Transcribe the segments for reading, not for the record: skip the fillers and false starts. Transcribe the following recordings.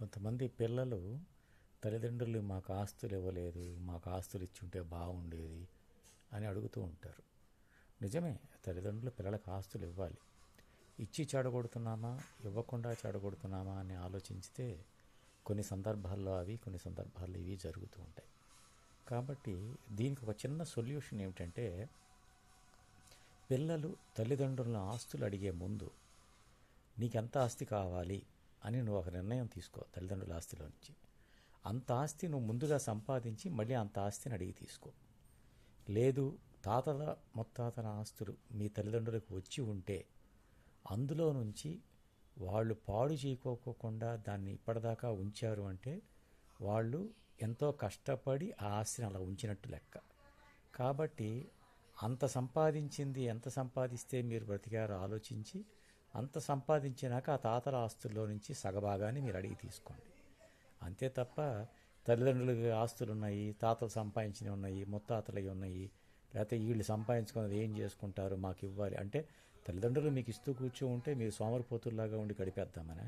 కొంతమంది పిల్లలు తల్లిదండ్రులు మాకు ఆస్తులు ఇవ్వలేదు, మాకు ఆస్తులు ఇచ్చుంటే బాగుండేది అని అడుగుతూ ఉంటారు. నిజమే, తల్లిదండ్రులు పిల్లలకు ఆస్తులు ఇవ్వాలి. ఇచ్చి చెడగొడుతున్నామా, ఇవ్వకుండా చెడగొడుతున్నామా అని ఆలోచించితే కొన్ని సందర్భాల్లో అవి, కొన్ని సందర్భాల్లో ఇవి జరుగుతూ ఉంటాయి. కాబట్టి దీనికి ఒక చిన్న సొల్యూషన్ ఏమిటంటే, పిల్లలు తల్లిదండ్రులను ఆస్తులు అడిగే ముందు నీకెంత ఆస్తి కావాలి అని నువ్వు ఒక నిర్ణయం తీసుకో. తల్లిదండ్రుల ఆస్తిలో నుంచి అంత ఆస్తి నువ్వు ముందుగా సంపాదించి మళ్ళీ అంత ఆస్తిని అడిగి తీసుకో. లేదు, తాతల ముత్తాతల ఆస్తులు మీ తల్లిదండ్రులకు వచ్చి ఉంటే అందులో నుంచి వాళ్ళు పాడు చేయకోకుండా దాన్ని ఇప్పటిదాకా ఉంచారు అంటే వాళ్ళు ఎంతో కష్టపడి ఆ ఆస్తిని అలా ఉంచినట్టు లెక్క. కాబట్టి అంత సంపాదించింది ఎంత సంపాదిస్తే మీరు బ్రతికారో ఆలోచించి అంత సంపాదించినాక ఆ తాతల ఆస్తుల్లో నుంచి సగభాగాన్ని మీరు అడిగి తీసుకోండి. అంతే తప్ప తల్లిదండ్రులకి ఆస్తులు ఉన్నాయి, తాతలు సంపాదించినవి ఉన్నాయి, ముత్తాతలవి ఉన్నాయి, లేకపోతే వీళ్ళు సంపాదించుకున్నది ఏం చేసుకుంటారు మాకు ఇవ్వాలి అంటే తల్లిదండ్రులు మీకు ఇస్తూ కూర్చో ఉంటే మీరు సోమరిపోతుల్లాగా ఉండి గడిపేద్దామనా?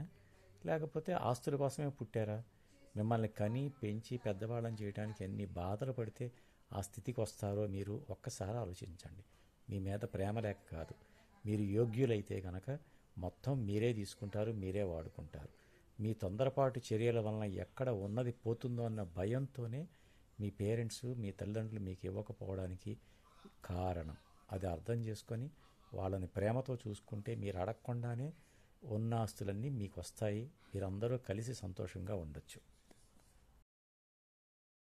లేకపోతే ఆస్తుల కోసమే పుట్టారా? మిమ్మల్ని కని పెంచి పెద్దవాళ్ళని చేయడానికి ఎన్ని బాధలు పడితే ఆ స్థితికి వస్తారో మీరు ఒక్కసారి ఆలోచించండి. మీ మీద ప్రేమ లేక కాదు, మీరు యోగ్యులైతే కనుక మొత్తం మీరే తీసుకుంటారు, మీరే వాడుకుంటారు. మీ తొందరపాటు చర్యల వలన ఎక్కడ ఉన్నది పోతుందో అన్న భయంతోనే మీ పేరెంట్స్, మీ తల్లిదండ్రులు మీకు ఇవ్వకపోవడానికి కారణం. అది అర్థం చేసుకొని వాళ్ళని ప్రేమతో చూసుకుంటే మీరు అడగకుండానే ఉన్న ఆస్తులన్నీ మీకు వస్తాయి. మీరందరూ కలిసి సంతోషంగా ఉండొచ్చు.